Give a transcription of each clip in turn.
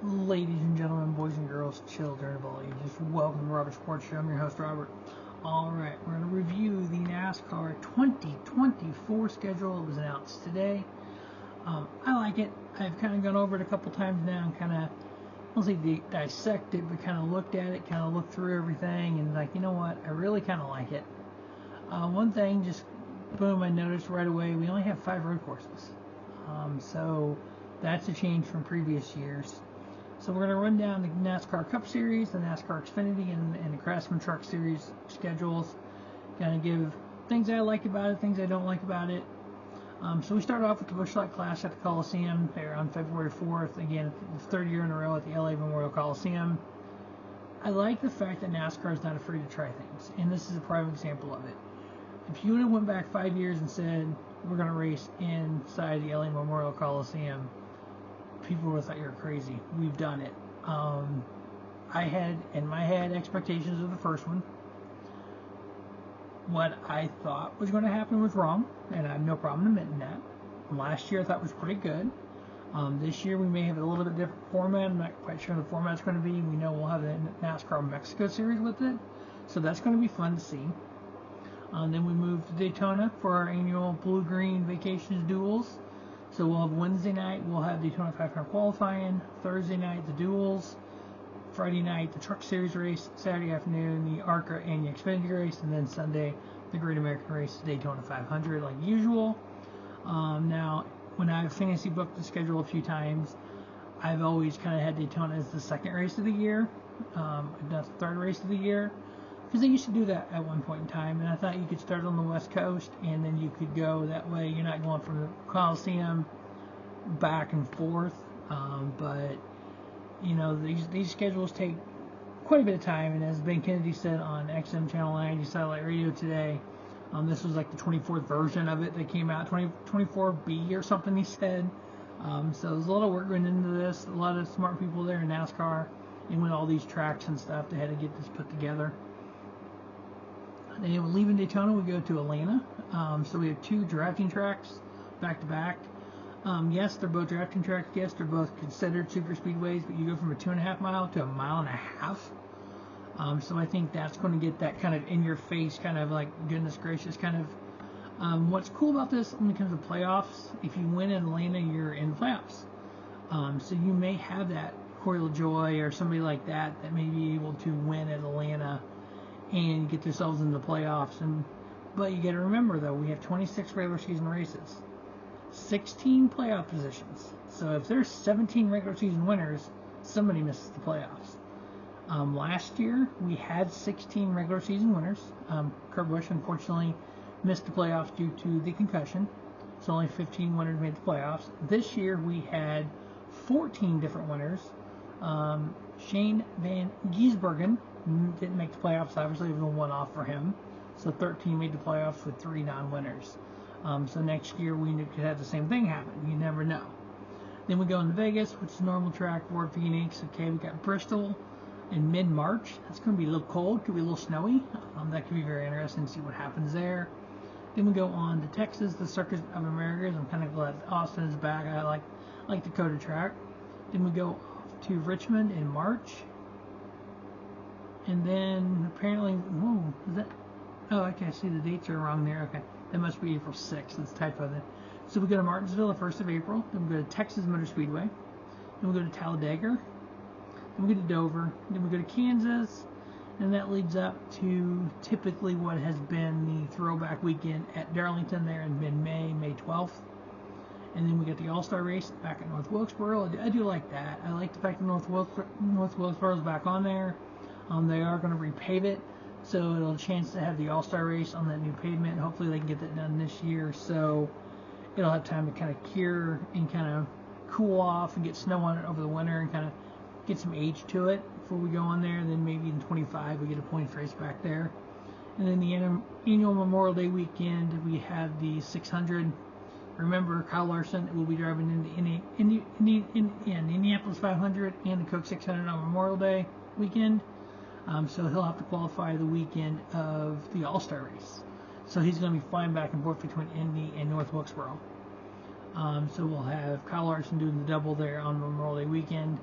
Ladies and gentlemen, boys and girls, children of all ages, welcome to the Robert Sports Show. I'm your host, Robert. Alright, we're going to review the NASCAR 2024 schedule. It was announced today. I like it. I've kind of gone over it a couple times now and kind of, I don't say dissected, but kind of looked at it, kind of looked through everything, and like, you know what, I really kind of like it. One thing, just boom, I noticed right away, we only have 5 road courses. So that's a change from previous years. So we're going to run down the NASCAR Cup Series, the NASCAR Xfinity, and the Craftsman Truck Series schedules. Kind of give things I like about it, things I don't like about it. So we start off with the Busch Clash at the Coliseum there on February 4th. Again, the third year in a row at the LA Memorial Coliseum. I like the fact that NASCAR is not afraid to try things, and this is a prime example of it. If you would have went back 5 years and said we're going to race inside the LA Memorial Coliseum, people would have thought you were crazy. We've done it. I had, in my head, expectations of the first one. What I thought was going to happen was wrong, and I have no problem admitting that. Last year I thought was pretty good. This year we may have a little bit different format. I'm not quite sure the format's going to be. We know we'll have the NASCAR Mexico Series with it, so that's going to be fun to see. Then we move to Daytona for our annual Blue-Green Vacations Duels. So we'll have Wednesday night, we'll have Daytona 500 qualifying. Thursday night, the duels. Friday night, the Truck Series race. Saturday afternoon, the ARCA and the Xfinity race. And then Sunday, the Great American Race, Daytona 500, like usual. Now, when I've fantasy booked the schedule a few times, I've always kind of had Daytona as the second race of the year, if not the third race of the year. Because they used to do that at one point in time, and I thought you could start on the West Coast, and then you could go that way. You're not going from the Coliseum back and forth, but you know, these schedules take quite a bit of time. And as Ben Kennedy said on XM Channel 90 Satellite Radio today, this was like the 24th version of it that came out, 24B or something. He said. So there's a lot of work going into this. A lot of smart people there in NASCAR, and with all these tracks and stuff, they had to get this put together. Then leaving Daytona, we go to Atlanta. So we have 2 drafting tracks back to back. Yes, they're both drafting tracks. Yes, they're both considered super speedways, but you go from a 2.5 mile to a 1.5 miles. So I think that's going to get that kind of in your face, kind of like goodness gracious, kind of. What's cool about this when it comes to playoffs, if you win in Atlanta, you're in the playoffs. So you may have that Corey LaJoy or somebody like that may be able to win at Atlanta and get themselves into the playoffs. But you got to remember, though, we have 26 regular season races, 16 playoff positions. So if there's 17 regular season winners, somebody misses the playoffs. Last year we had 16 regular season winners. Kurt Busch unfortunately missed the playoffs due to the concussion, so only 15 winners made the playoffs. This year we had 14 different winners. Shane Van Gisbergen didn't make the playoffs, obviously. It was a one-off for him. So 13 made the playoffs with 3 non-winners. So next year we could have the same thing happen. You never know. Then we go into Vegas, which is a normal track, Ford Phoenix. Okay, we got Bristol in mid-March. That's going to be a little cold, could be a little snowy. That could be very interesting to see what happens there. Then we go on to Texas, the Circuit of Americas. I'm kind of glad Austin is back. I like Dakota track. Then we go to Richmond in March. And then apparently, whoa, is that? Oh, okay, I see the dates are wrong there. Okay, that must be April 6th. That's a typo there. So we go to Martinsville the 1st of April. Then we go to Texas Motor Speedway. Then we go to Talladega. Then we go to Dover. Then we go to Kansas. And that leads up to typically what has been the throwback weekend at Darlington there in mid-May, May 12th. And then we get the All-Star race back at North Wilkesboro. I do like that. I like the fact that North Wilkesboro is back on there. They are going to repave it, so it'll have a chance to have the All-Star race on that new pavement. Hopefully they can get that done this year, so it'll have time to kind of cure and kind of cool off and get snow on it over the winter and kind of get some age to it before we go on there. And then maybe in 25 we get a points race back there. And then the annual Memorial Day weekend, we have the 600. Remember, Kyle Larson will be driving in the Indianapolis 500 and the Coke 600 on Memorial Day weekend. So he'll have to qualify the weekend of the All-Star race. So he's going to be flying back and forth between Indy and North Wilkesboro. So we'll have Kyle Larson doing the double there on Memorial Day weekend.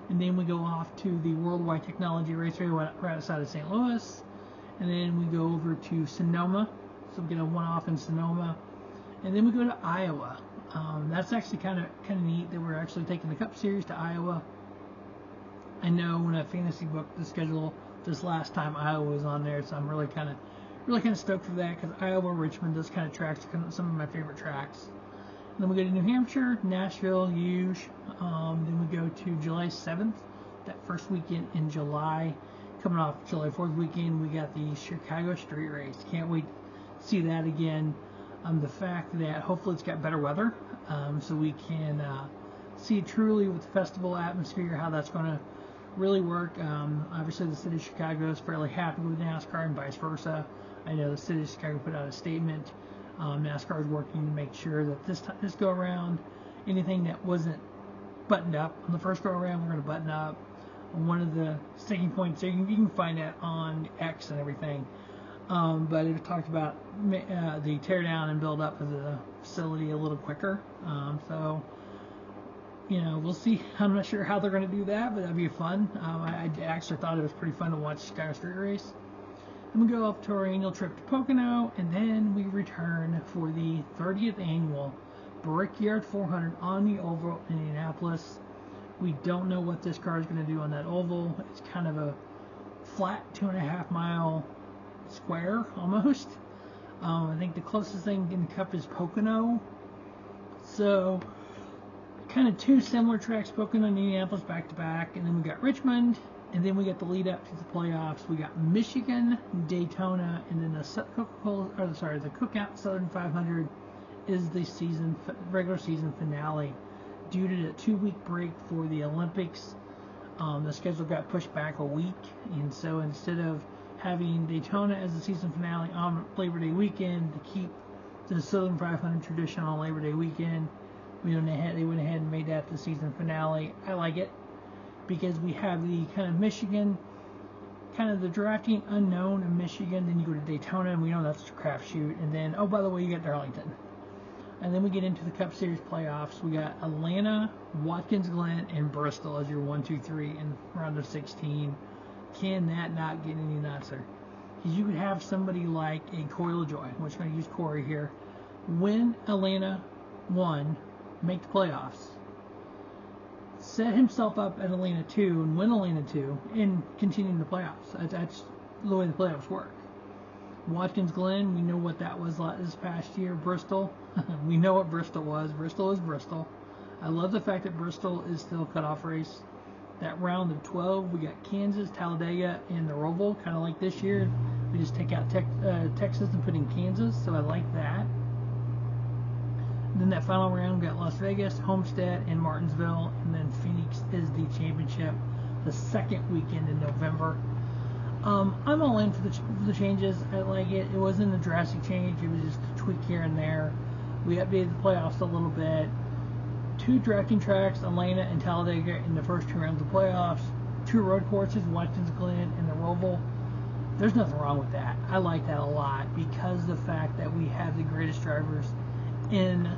And then we go off to the Worldwide Technology Raceway right outside of St. Louis. And then we go over to Sonoma. So we get a one-off in Sonoma. And then we go to Iowa. That's actually kind of neat that we're actually taking the Cup Series to Iowa. I know when I fantasy booked the schedule this last time, Iowa was on there, so I'm really kind of stoked for that, because Iowa, Richmond, those kind of tracks are some of my favorite tracks. And then we go to New Hampshire, Nashville, Huge. Then we go to July 7th, that first weekend in July. Coming off July 4th weekend, we got the Chicago Street Race. Can't wait to see that again. The fact that hopefully it's got better weather, so we can see truly with the festival atmosphere how that's going to really work. Obviously, the city of Chicago is fairly happy with NASCAR and vice versa. I know the city of Chicago put out a statement. NASCAR is working to make sure that this go around, anything that wasn't buttoned up on the first go around, we're going to button up. One of the sticking points there, you can find that on X and everything. But it talked about the tear down and build up of the facility a little quicker. So, we'll see. I'm not sure how they're going to do that, but that'd be fun. I actually thought it was pretty fun to watch Chicago Street Race. Then we go up to our annual trip to Pocono, and then we return for the 30th annual Brickyard 400 on the oval in Indianapolis. We don't know what this car is going to do on that oval. It's kind of a flat 2.5 mile square almost. I think the closest thing in the Cup is Pocono. So kind of two similar tracks, Pocono and Indianapolis back to back, and then we got Richmond, and then we got the lead up to the playoffs. We got Michigan, Daytona, and then the the Cookout Southern 500 is the regular season finale. Due to the 2-week break for the Olympics, the schedule got pushed back a week, and so instead of having Daytona as the season finale on Labor Day weekend, to keep the Southern 500 tradition on Labor Day weekend, they went ahead and made that the season finale. I like it because we have the kind of Michigan, kind of the drafting unknown in Michigan. Then you go to Daytona, and we know that's a crapshoot. And then, oh, by the way, you got Darlington. And then we get into the Cup Series playoffs. We got Atlanta, Watkins Glen, and Bristol as your 1, 2, 3 in round of 16. Can that not get any nutser? Because you could have somebody like a Corey LaJoie, which I'm going to use Corey here, win Atlanta 1, make the playoffs, set himself up at Atlanta 2 and win Atlanta 2, and continue in the playoffs. That's the way the playoffs work. Watkins Glen, we know what that was like this past year. Bristol, we know what Bristol was. Bristol is Bristol. I love the fact that Bristol is still a cutoff race. That round of 12, we got Kansas, Talladega, and the Roval, kind of like this year. We just take out Texas and put in Kansas, so I like that. And then that final round, we got Las Vegas, Homestead, and Martinsville, and then Phoenix is the championship, the second weekend in November. I'm all in for the changes. I like it. It wasn't a drastic change. It was just a tweak here and there. We updated the playoffs a little bit. 2 drafting tracks, Atlanta and Talladega, in the first 2 rounds of playoffs. 2 road courses, Watkins Glen and the Roval. There's nothing wrong with that. I like that a lot because of the fact that we have the greatest drivers in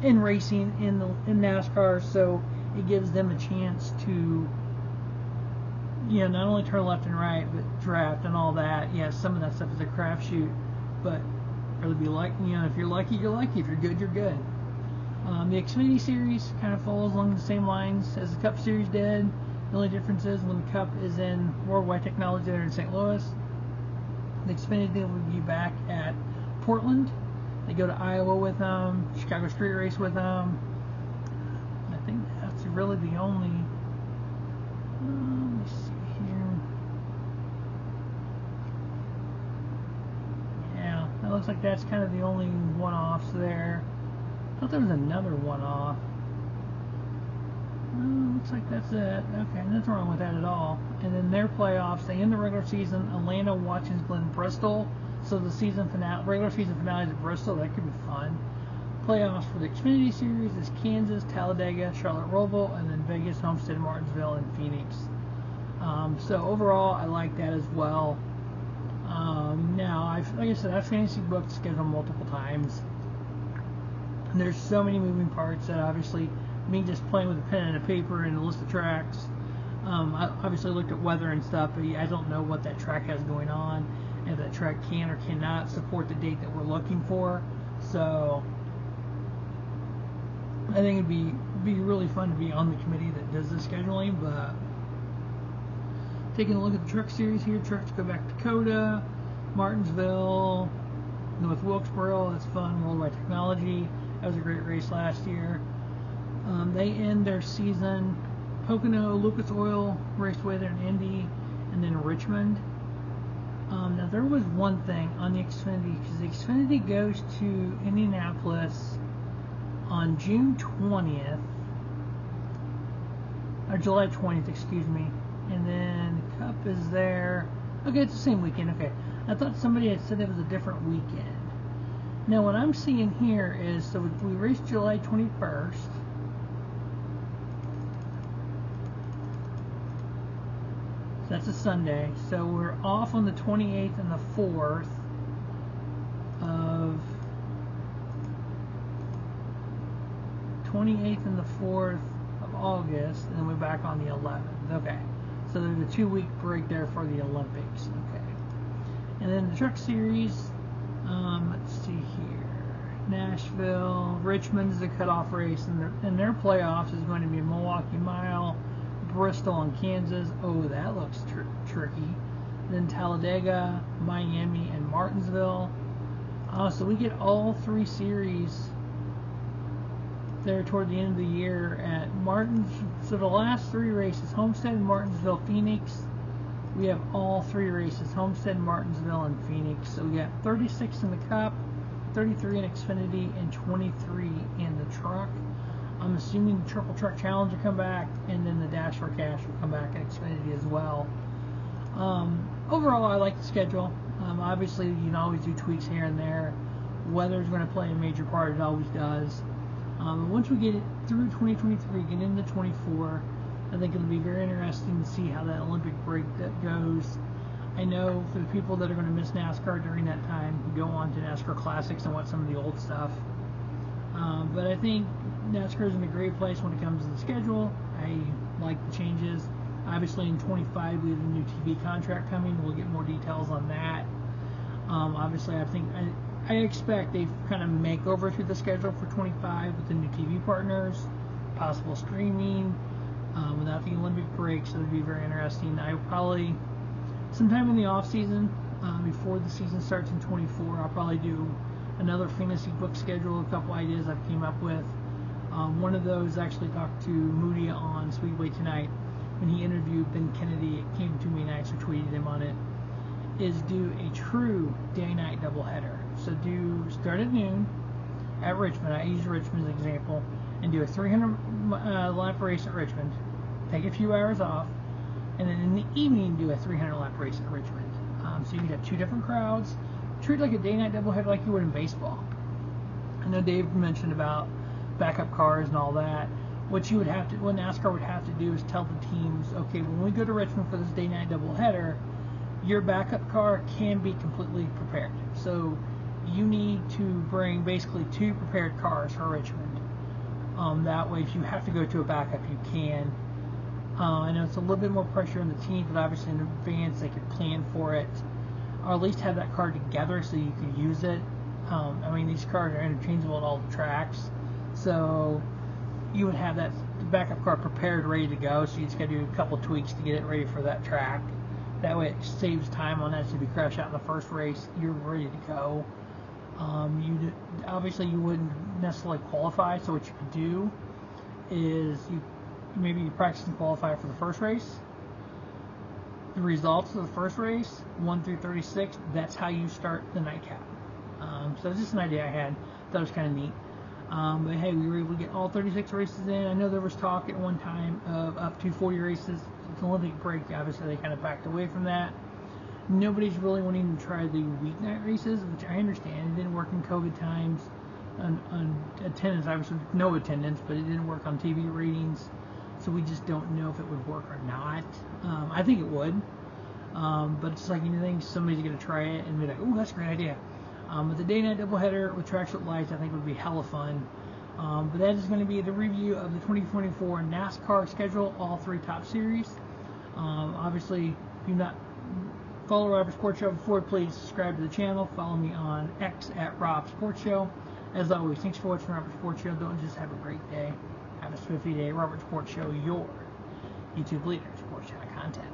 racing in NASCAR, so it gives them a chance to not only turn left and right, but draft and all that. Yeah, some of that stuff is a crapshoot, but really be like, if you're lucky, you're lucky. If you're good, you're good. The Xfinity Series kind of follows along the same lines as the Cup Series did. The only difference is when the Cup is in Worldwide Technology there in St. Louis, the Xfinity will be back at Portland. They go to Iowa with them, Chicago Street Race with them. I think that's really the only. Let me see here. Yeah, that looks like that's kind of the only one-offs there. I thought there was another one-off. Looks like that's it. Okay, nothing wrong with that at all. And then their playoffs, they end the regular season, Atlanta, Watkins Glen, Bristol. So the season finale, regular season finale is at Bristol. That could be fun. Playoffs for the Xfinity Series is Kansas, Talladega, Charlotte Roval, and then Vegas, Homestead, Martinsville, and Phoenix. So overall, I like that as well. Now, like I said, I've fantasy booked the schedule multiple times. And there's so many moving parts that obviously me just playing with a pen and a paper and a list of tracks I obviously looked at weather and stuff, but I don't know what that track has going on, and if that track can or cannot support the date that we're looking for. So I think it'd be really fun to be on the committee that does the scheduling. But taking a look at the truck series here, trucks go back to Dakota, Martinsville, North Wilkesboro. That's fun. Worldwide Technology. That was a great race last year. They end their season. Pocono, Lucas Oil Raceway there in Indy, and then Richmond. Now there was one thing on the Xfinity, because the Xfinity goes to Indianapolis on June 20th, or July 20th, excuse me, and then the Cup is there. Okay, it's the same weekend. Okay, I thought somebody had said it was a different weekend. Now what I'm seeing here is, so we race July 21st. That's a Sunday, so we're off on the 28th and the 4th of August, and then we're back on the 11th. Okay, so there's a 2-week break there for the Olympics. Okay, and then the Truck Series. Let's see here. Nashville, Richmond is a cutoff race, and their playoffs is going to be Milwaukee Mile, Bristol and Kansas. Oh, that looks tricky. Then Talladega, Miami, and Martinsville. So we get all 3 series there toward the end of the year at So the last 3 races, Homestead, Martinsville, Phoenix. We have all 3 races, Homestead, Martinsville, and Phoenix. So we got 36 in the Cup, 33 in Xfinity, and 23 in the truck. I'm assuming the Triple Truck Challenge will come back, and then the Dash for Cash will come back in Xfinity as well. Overall, I like the schedule. Obviously, you can always do tweaks here and there. Weather is going to play a major part. It always does. Once we get it through 2023, get into 24, I think it'll be very interesting to see how that Olympic break that goes. I know for the people that are going to miss NASCAR during that time, go on to NASCAR Classics and watch some of the old stuff. But I think NASCAR is in a great place when it comes to the schedule. I like the changes. Obviously in 25 we have a new TV contract coming. We'll get more details on that. Obviously I expect they kind of make over through the schedule for 25 with the new TV partners, possible streaming, without the Olympic break, so it'll be very interesting. I will probably, sometime in the off season, before the season starts in 24, I'll probably do another fantasy book schedule, a couple ideas I've came up with. One of those, actually talked to Moody on Speedway Tonight when he interviewed Ben Kennedy. It came to me and I actually tweeted him on it. Is do a true day-night doubleheader. So start at noon at Richmond. I use Richmond as an example, and do a 300 lap race at Richmond. Take a few hours off, and then in the evening do a 300 lap race at Richmond. So you can have 2 different crowds. Treat it like a day-night doubleheader like you would in baseball. I know Dave mentioned about backup cars and all that. What NASCAR would have to do is tell the teams, okay, when we go to Richmond for this day-night doubleheader, your backup car can be completely prepared. So you need to bring basically 2 prepared cars for Richmond. That way, if you have to go to a backup, you can. I know it's a little bit more pressure on the team, but obviously in advance they could plan for it, or at least have that car together so you could use it. I mean, these cars are interchangeable at all the tracks, so you would have that backup car prepared, ready to go. So you just got to do a couple tweaks to get it ready for that track. That way it saves time on that. So if you crash out in the first race, you're ready to go. Obviously you wouldn't necessarily qualify, so what you could do is you practice and qualify for the first race. The results of the first race, 1 through 36, that's how you start the nightcap. So it's just an idea I had. That was kind of neat. But hey, we were able to get all 36 races in. I know there was talk at one time of up to 40 races. It's an Olympic break. Obviously, they kind of backed away from that. Nobody's really wanting to try the weeknight races, which I understand. It didn't work in COVID times on attendance. Obviously, no attendance, but it didn't work on TV ratings. So we just don't know if it would work or not. I think it would. But it's like anything, somebody's going to try it and be like, oh, that's a great idea. But the day-night doubleheader with tracks with lights, I think would be hella fun. But that is going to be the review of the 2024 NASCAR schedule, all 3 top series. Obviously, if you've not followed Robert Sports Show before, please subscribe to the channel. Follow me on X at Rob Sports Show. As always, thanks for watching Robert Sports Show. Don't just have a great day. Have a spiffy day. Robert Sports Show, your YouTube leader, sports channel content.